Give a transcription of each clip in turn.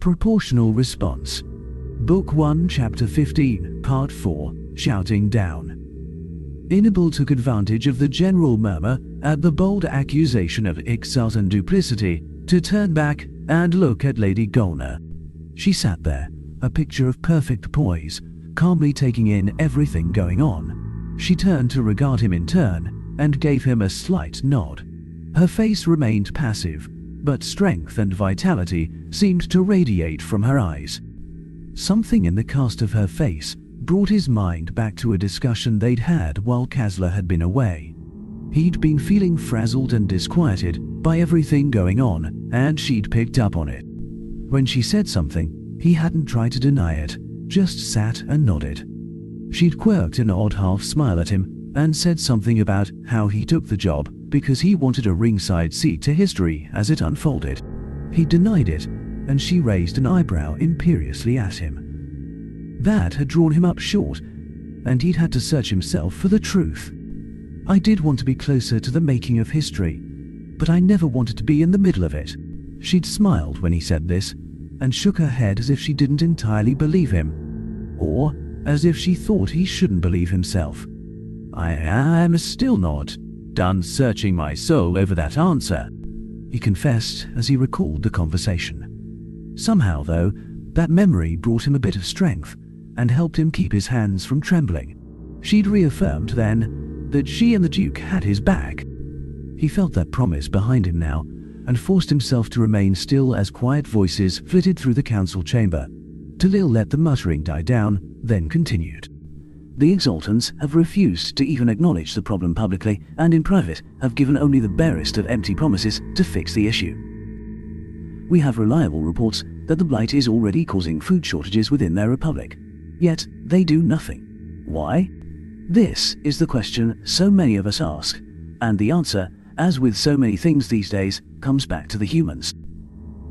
Proportional Response. Book 1, Chapter 15, Part 4, Shouting Down. Inable took advantage of the general murmur at the bold accusation of exultant duplicity to turn back and look at Lady Golner. She sat there, a picture of perfect poise, calmly taking in everything going on. She turned to regard him in turn and gave him a slight nod. Her face remained passive, but strength and vitality seemed to radiate from her eyes. Something in the cast of her face brought his mind back to a discussion they'd had while Kasla had been away. He'd been feeling frazzled and disquieted by everything going on, and she'd picked up on it. When she said something, he hadn't tried to deny it, just sat and nodded. She'd quirked an odd half smile at him and said something about how he took the job because he wanted a ringside seat to history as it unfolded. He denied it, and she raised an eyebrow imperiously at him. That had drawn him up short, and he'd had to search himself for the truth. I did want to be closer to the making of history, but I never wanted to be in the middle of it. She'd smiled when he said this, and shook her head as if she didn't entirely believe him, or as if she thought he shouldn't believe himself. I am still not done searching my soul over that answer, he confessed as he recalled the conversation. Somehow, though, that memory brought him a bit of strength and helped him keep his hands from trembling. She'd reaffirmed then that she and the Duke had his back. He felt that promise behind him now and forced himself to remain still as quiet voices flitted through the council chamber. Talil let the muttering die down, then continued. The Exaltants have refused to even acknowledge the problem publicly, and in private have given only the barest of empty promises to fix the issue. We have reliable reports that the Blight is already causing food shortages within their republic. Yet they do nothing. Why? This is the question so many of us ask, and the answer, as with so many things these days, comes back to the humans.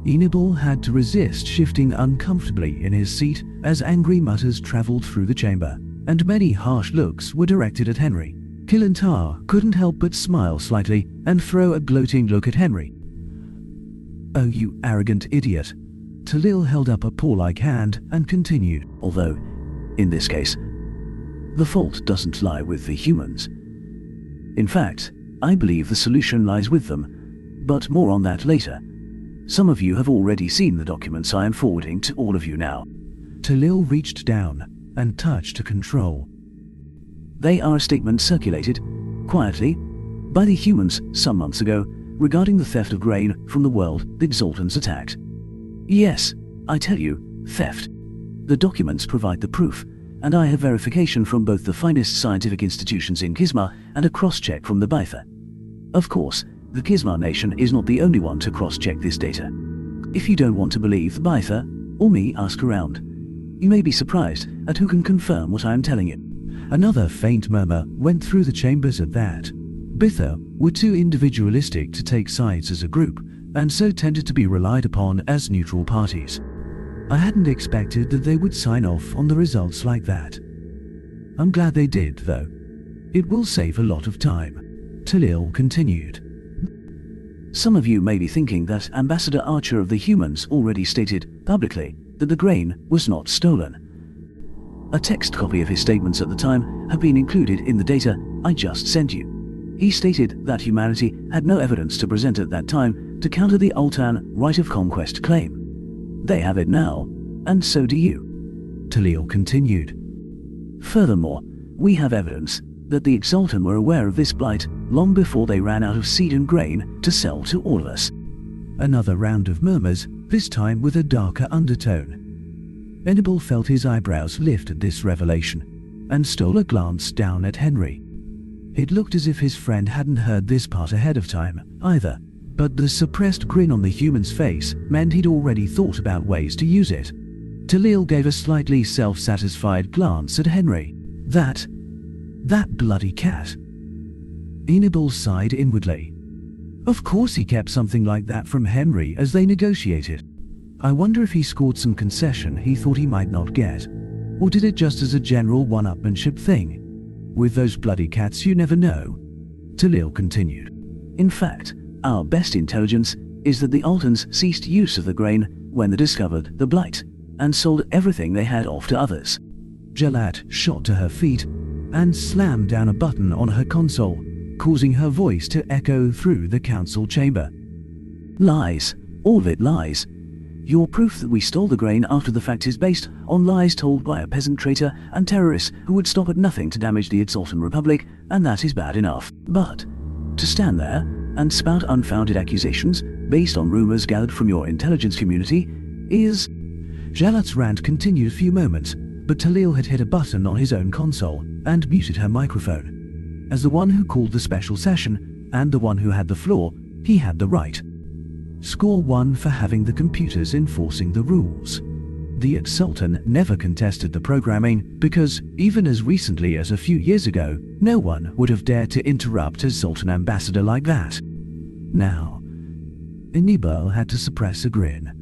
Enable had to resist shifting uncomfortably in his seat as angry mutters travelled through the chamber, and many harsh looks were directed at Henry. Kilantar couldn't help but smile slightly and throw a gloating look at Henry. "Oh, you arrogant idiot." Talil held up a paw-like hand and continued, although, in this case, the fault doesn't lie with the humans. In fact, I believe the solution lies with them, but more on that later. Some of you have already seen the documents I am forwarding to all of you now. Talil reached down and touched a control. They are a statement circulated, quietly, by the humans some months ago regarding the theft of grain from the world the Exaltants attacked. Yes, I tell you, theft. The documents provide the proof, and I have verification from both the finest scientific institutions in Kisma and a cross-check from the Baitha. Of course, the Kisma nation is not the only one to cross-check this data. If you don't want to believe the Baitha, or me, ask around. You may be surprised at who can confirm what I am telling you. Another faint murmur went through the chambers at that. Bitha were too individualistic to take sides as a group, and so tended to be relied upon as neutral parties. I hadn't expected that they would sign off on the results like that. I'm glad they did, though. It will save a lot of time. Talil continued. Some of you may be thinking that Ambassador Archer of the Humans already stated publicly that the grain was not stolen. A text copy of his statements at the time have been included in the data I just sent you. He stated that humanity had no evidence to present at that time to counter the Ultan right of conquest claim. They have it now, and so do you. Talil continued. Furthermore, we have evidence that the Exaltan were aware of this blight long before they ran out of seed and grain to sell to all of us. Another round of murmurs, this time with a darker undertone. Venable felt his eyebrows lift at this revelation, and stole a glance down at Henry. It looked as if his friend hadn't heard this part ahead of time, either, but the suppressed grin on the human's face meant he'd already thought about ways to use it. Talil gave a slightly self-satisfied glance at Henry. That bloody cat. Enable sighed inwardly. Of course he kept something like that from Henry as they negotiated. I wonder if he scored some concession he thought he might not get, or did it just as a general one-upmanship thing? With those bloody cats you never know. Talil continued. In fact, our best intelligence is that the Altans ceased use of the grain when they discovered the blight and sold everything they had off to others. Jalat shot to her feet and slammed down a button on her console, causing her voice to echo through the council chamber. Lies. All of it lies. Your proof that we stole the grain after the fact is based on lies told by a peasant traitor and terrorists who would stop at nothing to damage the Exultan Republic, and that is bad enough. But to stand there and spout unfounded accusations based on rumors gathered from your intelligence community is... Jalat's rant continued a few moments, but Talil had hit a button on his own console and muted her microphone. As the one who called the special session and the one who had the floor, he had the right. Score 1 for having the computers enforcing the rules. The Exultan never contested the programming because, even as recently as a few years ago, no one would have dared to interrupt a Exultan ambassador like that. Now, Enibel had to suppress a grin.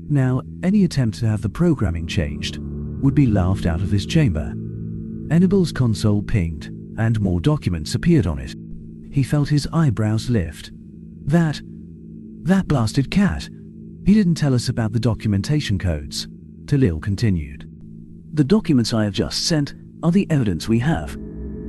Now, any attempt to have the programming changed would be laughed out of this chamber. Enibel's console pinged, and more documents appeared on it. He felt his eyebrows lift. That blasted cat. He didn't tell us about the documentation codes. Talil continued. The documents I have just sent are the evidence we have.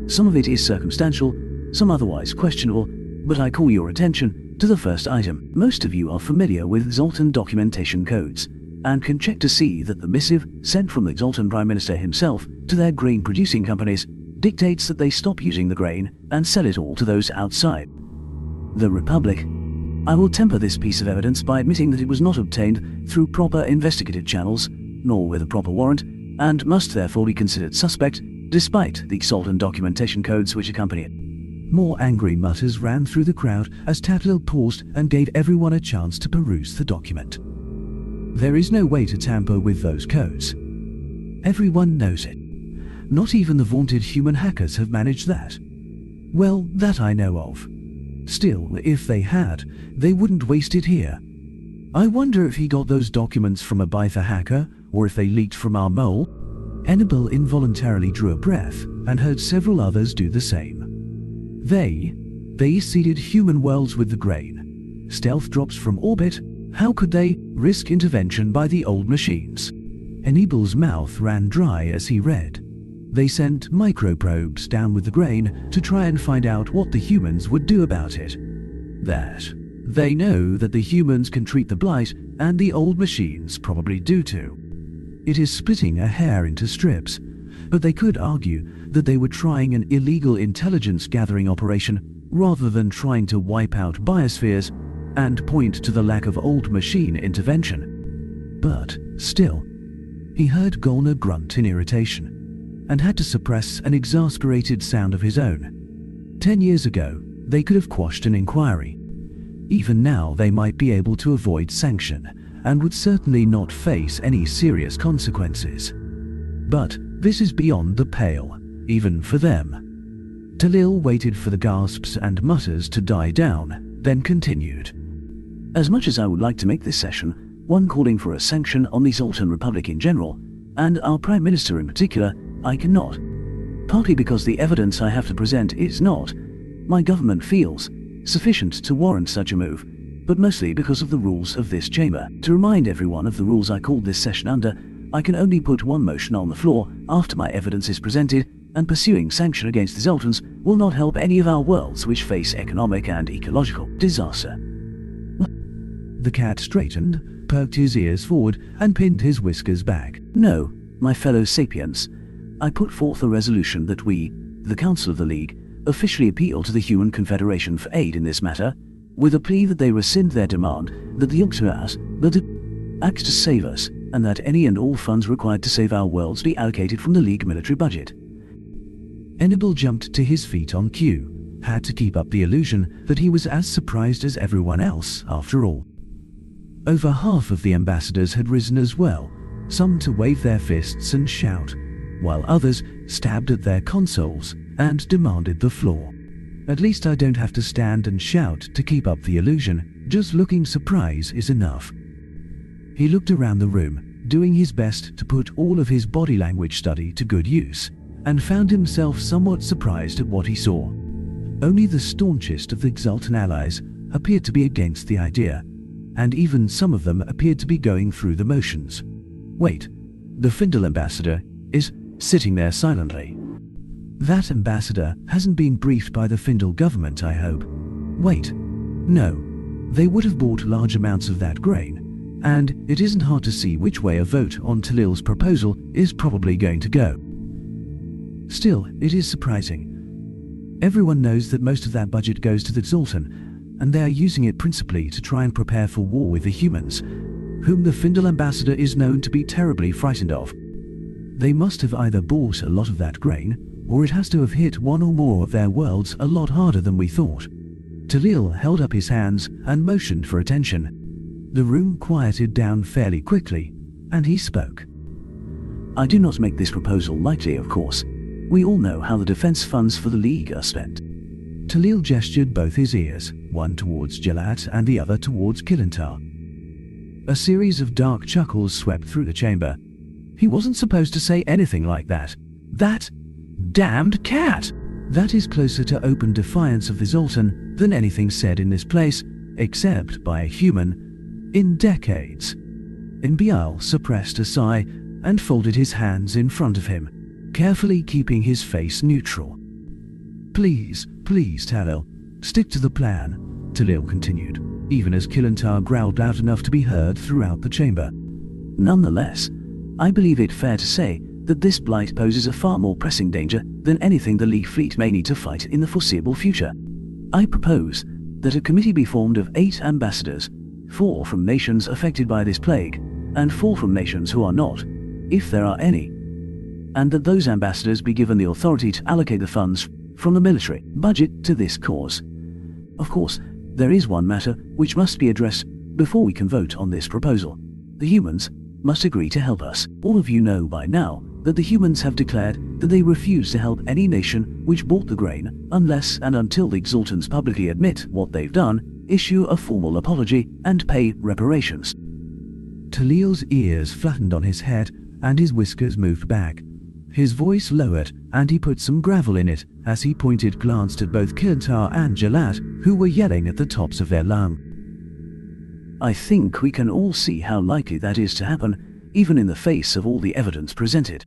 Some of it is circumstantial, some otherwise questionable, but I call your attention to the first item. Most of you are familiar with Exultan documentation codes, and can check to see that the missive sent from the Exultan Prime Minister himself to their grain-producing companies dictates that they stop using the grain and sell it all to those outside the Republic. I will temper this piece of evidence by admitting that it was not obtained through proper investigative channels, nor with a proper warrant, and must therefore be considered suspect, despite the Exultan documentation codes which accompany it. More angry mutters ran through the crowd as Talil paused and gave everyone a chance to peruse the document. There is no way to tamper with those codes. Everyone knows it. Not even the vaunted human hackers have managed that. Well, that I know of. Still, if they had, they wouldn't waste it here. I wonder if he got those documents from a Bytha hacker, or if they leaked from our mole. Enibel involuntarily drew a breath and heard several others do the same. They seeded human worlds with the grain. Stealth drops from orbit. How could they risk intervention by the old machines? Enibel's mouth ran dry as he read. They sent microprobes down with the grain to try and find out what the humans would do about it. That they know that the humans can treat the blight, and the old machines probably do too. It is splitting a hair into strips, but they could argue that they were trying an illegal intelligence gathering operation rather than trying to wipe out biospheres, and point to the lack of old machine intervention. But still, he heard Golner grunt in irritation, and had to suppress an exasperated sound of his own. 10 years ago, they could have quashed an inquiry. Even now, they might be able to avoid sanction, and would certainly not face any serious consequences. But this is beyond the pale, even for them. Talil waited for the gasps and mutters to die down, then continued. As much as I would like to make this session one calling for a sanction on the Exultan Republic in general, and our Prime Minister in particular, I cannot. Partly because the evidence I have to present is not, my government feels, sufficient to warrant such a move, but mostly because of the rules of this chamber. To remind everyone of the rules I called this session under, I can only put one motion on the floor after my evidence is presented, and pursuing sanction against the Exultans will not help any of our worlds which face economic and ecological disaster. The cat straightened, perked his ears forward, and pinned his whiskers back. No, my fellow sapiens, I put forth a resolution that we, the Council of the League, officially appeal to the Human Confederation for aid in this matter, with a plea that they rescind their demand that the Uxtras acts to save us, and that any and all funds required to save our worlds be allocated from the League military budget. Enibel jumped to his feet on cue, had to keep up the illusion that he was as surprised as everyone else, after all. Over half of the ambassadors had risen as well, some to wave their fists and shout, while others stabbed at their consoles and demanded the floor. At least I don't have to stand and shout to keep up the illusion, just looking surprised is enough. He looked around the room, doing his best to put all of his body language study to good use, and found himself somewhat surprised at what he saw. Only the staunchest of the Exultan allies appeared to be against the idea, and even some of them appeared to be going through the motions. Wait, the Findle ambassador is sitting there silently. That ambassador hasn't been briefed by the Findle government, I hope. Wait, no, they would have bought large amounts of that grain, and it isn't hard to see which way a vote on Talil's proposal is probably going to go. Still, it is surprising. Everyone knows that most of that budget goes to the Zoltan, and they are using it principally to try and prepare for war with the humans, whom the Findle ambassador is known to be terribly frightened of. They must have either bought a lot of that grain, or it has to have hit one or more of their worlds a lot harder than we thought. Talil held up his hands and motioned for attention. The room quieted down fairly quickly, and he spoke. I do not make this proposal lightly, of course. We all know how the defense funds for the League are spent. Talil gestured both his ears, one towards Jalat and the other towards Kilintar. A series of dark chuckles swept through the chamber. He wasn't supposed to say anything like that. That damned cat! That is closer to open defiance of the Zoltan than anything said in this place, except by a human, in decades. Imbial suppressed a sigh and folded his hands in front of him, carefully keeping his face neutral. Please, Talil, stick to the plan, Talil continued, even as Kilintar growled out enough to be heard throughout the chamber. Nonetheless, I believe it fair to say that this blight poses a far more pressing danger than anything the League fleet may need to fight in the foreseeable future. I propose that a committee be formed of 8 ambassadors, 4 from nations affected by this plague, and 4 from nations who are not, if there are any, and that those ambassadors be given the authority to allocate the funds from the military budget to this cause. Of course, there is one matter which must be addressed before we can vote on this proposal. The humans must agree to help us. All of you know by now that the humans have declared that they refuse to help any nation which bought the grain unless and until the Exaltans publicly admit what they've done, issue a formal apology, and pay reparations. Talil's ears flattened on his head and his whiskers moved back. His voice lowered and he put some gravel in it as he glanced at both Kilintar and Jalat, who were yelling at the tops of their lungs. I think we can all see how likely that is to happen, even in the face of all the evidence presented.